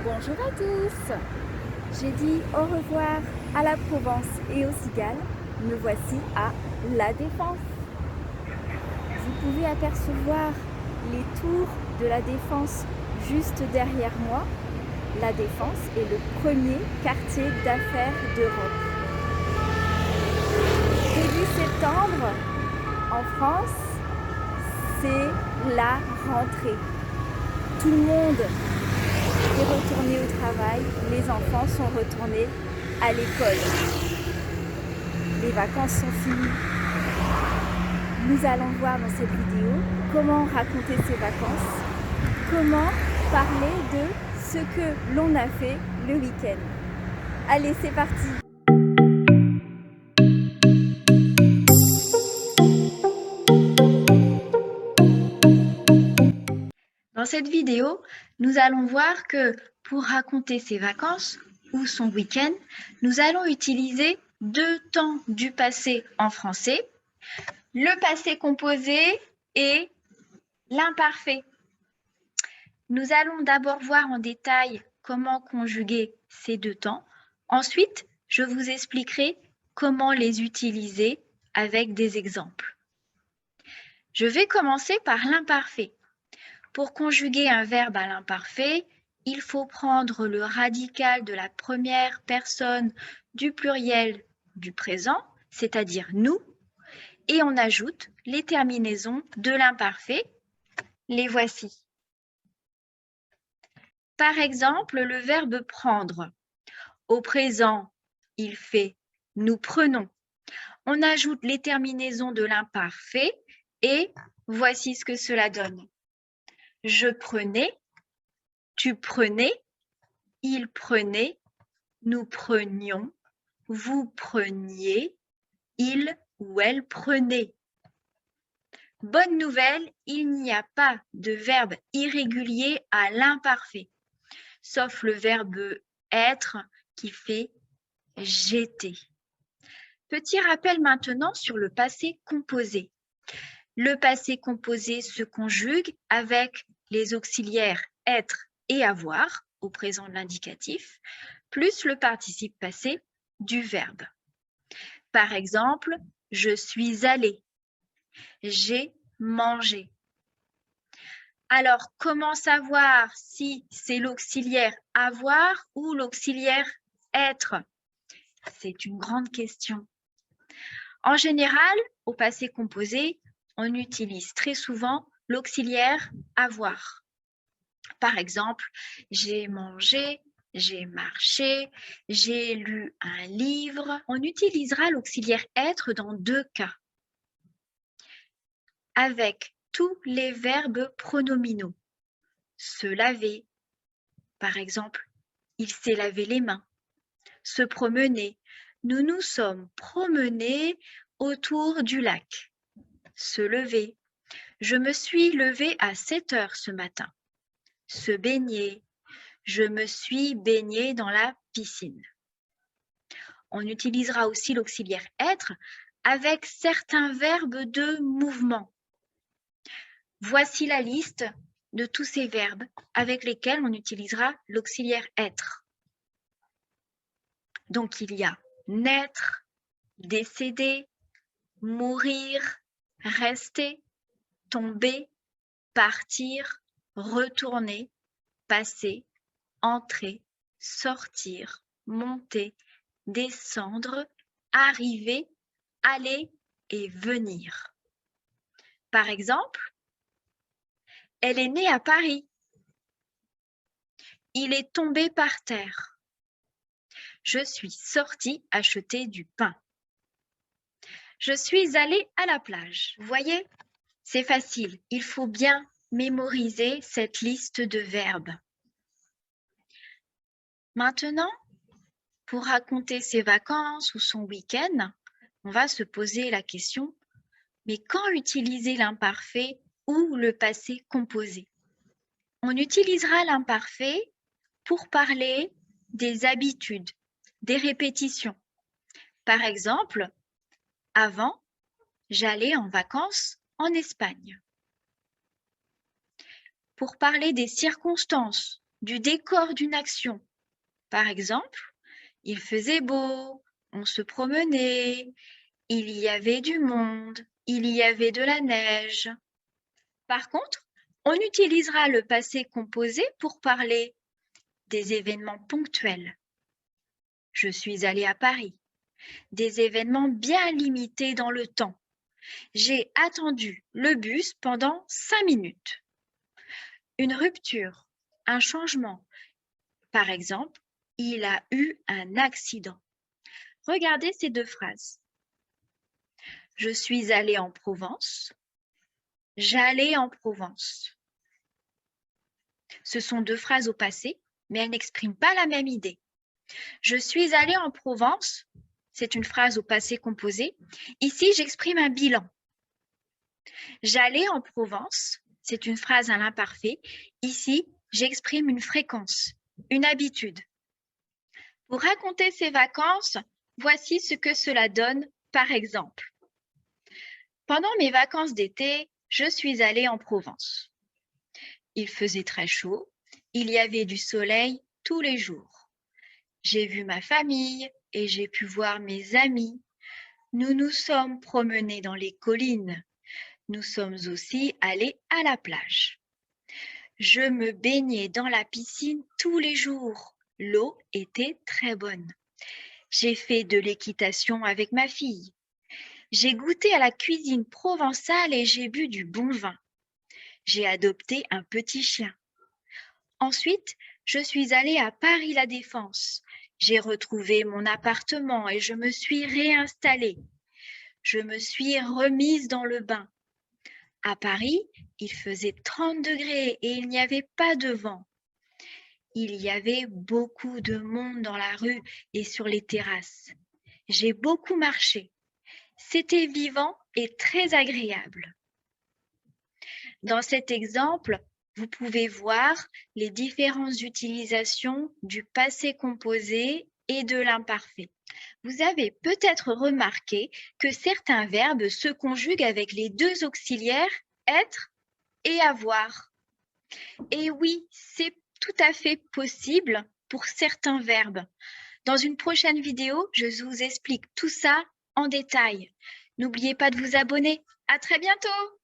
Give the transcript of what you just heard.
Bonjour à tous. J'ai dit au revoir à la Provence et au Cigale. Me voici à La Défense. Vous pouvez apercevoir les tours de La Défense juste derrière moi. La Défense est le premier quartier d'affaires d'Europe. Début septembre, en France, c'est la rentrée. Tout le monde est retourné au travail, les enfants sont retournés à l'école. Les vacances sont finies. Nous allons voir dans cette vidéo comment raconter ces vacances, comment parler de ce que l'on a fait le week-end. Allez, c'est parti! Dans cette vidéo, nous allons voir que pour raconter ses vacances ou son week-end, nous allons utiliser deux temps du passé en français, le passé composé et l'imparfait. Nous allons d'abord voir en détail comment conjuguer ces deux temps. Ensuite, je vous expliquerai comment les utiliser avec des exemples. Je vais commencer par l'imparfait. Pour conjuguer un verbe à l'imparfait, il faut prendre le radical de la première personne du pluriel du présent, c'est-à-dire nous, et on ajoute les terminaisons de l'imparfait. Les voici. Par exemple, le verbe prendre. Au présent, il fait nous prenons. On ajoute les terminaisons de l'imparfait et voici ce que cela donne. Je prenais, tu prenais, il prenait, nous prenions, vous preniez, il ou elle prenait. Bonne nouvelle, il n'y a pas de verbe irrégulier à l'imparfait, sauf le verbe être qui fait j'étais. Petit rappel maintenant sur le passé composé. Le passé composé se conjugue avec les auxiliaires être et avoir au présent de l'indicatif, plus le participe passé du verbe. Par exemple, je suis allé, j'ai mangé. Alors, comment savoir si c'est l'auxiliaire avoir ou l'auxiliaire être? C'est une grande question. En général, au passé composé, on utilise très souvent l'auxiliaire avoir. Par exemple, j'ai mangé, j'ai marché, j'ai lu un livre. On utilisera l'auxiliaire être dans deux cas. Avec tous les verbes pronominaux. Se laver, par exemple, il s'est lavé les mains. Se promener, nous nous sommes promenés autour du lac. Se lever, je me suis levée à 7 heures ce matin. Se baigner, je me suis baignée dans la piscine. On utilisera aussi l'auxiliaire être avec certains verbes de mouvement. Voici la liste de tous ces verbes avec lesquels on utilisera l'auxiliaire être. Donc, il y a naître, décéder, mourir, rester, tomber, partir, retourner, passer, entrer, sortir, monter, descendre, arriver, aller et venir. Par exemple, elle est née à Paris. Il est tombé par terre. Je suis sortie acheter du pain. Je suis allée à la plage. Vous voyez, c'est facile. Il faut bien mémoriser cette liste de verbes. Maintenant, pour raconter ses vacances ou son week-end, on va se poser la question, mais quand utiliser l'imparfait ou le passé composé? On utilisera l'imparfait pour parler des habitudes, des répétitions. Par exemple, avant, j'allais en vacances en Espagne. Pour parler des circonstances, du décor d'une action. Par exemple, il faisait beau, on se promenait, il y avait du monde, il y avait de la neige. Par contre, on utilisera le passé composé pour parler des événements ponctuels. Je suis allée à Paris. Des événements bien limités dans le temps. J'ai attendu le bus pendant 5 minutes. Une rupture, un changement. Par exemple, il a eu un accident. Regardez ces deux phrases. Je suis allée en Provence. J'allais en Provence. Ce sont deux phrases au passé, mais elles n'expriment pas la même idée. Je suis allée en Provence, c'est une phrase au passé composé. Ici, j'exprime un bilan. J'allais en Provence, c'est une phrase à l'imparfait. Ici, j'exprime une fréquence, une habitude. Pour raconter ces vacances, voici ce que cela donne, par exemple. Pendant mes vacances d'été, je suis allée en Provence. Il faisait très chaud, il y avait du soleil tous les jours. J'ai vu ma famille et j'ai pu voir mes amis. Nous nous sommes promenés dans les collines. Nous sommes aussi allés à la plage. Je me baignais dans la piscine tous les jours. L'eau était très bonne. J'ai fait de l'équitation avec ma fille. J'ai goûté à la cuisine provençale et j'ai bu du bon vin. J'ai adopté un petit chien. Ensuite, je suis allée à Paris La Défense. J'ai retrouvé mon appartement et je me suis réinstallée. Je me suis remise dans le bain. À Paris, il faisait 30 degrés et il n'y avait pas de vent. Il y avait beaucoup de monde dans la rue et sur les terrasses. J'ai beaucoup marché. C'était vivant et très agréable. Dans cet exemple, vous pouvez voir les différentes utilisations du passé composé et de l'imparfait. Vous avez peut-être remarqué que certains verbes se conjuguent avec les deux auxiliaires être et avoir. Et oui, c'est tout à fait possible pour certains verbes. Dans une prochaine vidéo, je vous explique tout ça en détail. N'oubliez pas de vous abonner. À très bientôt!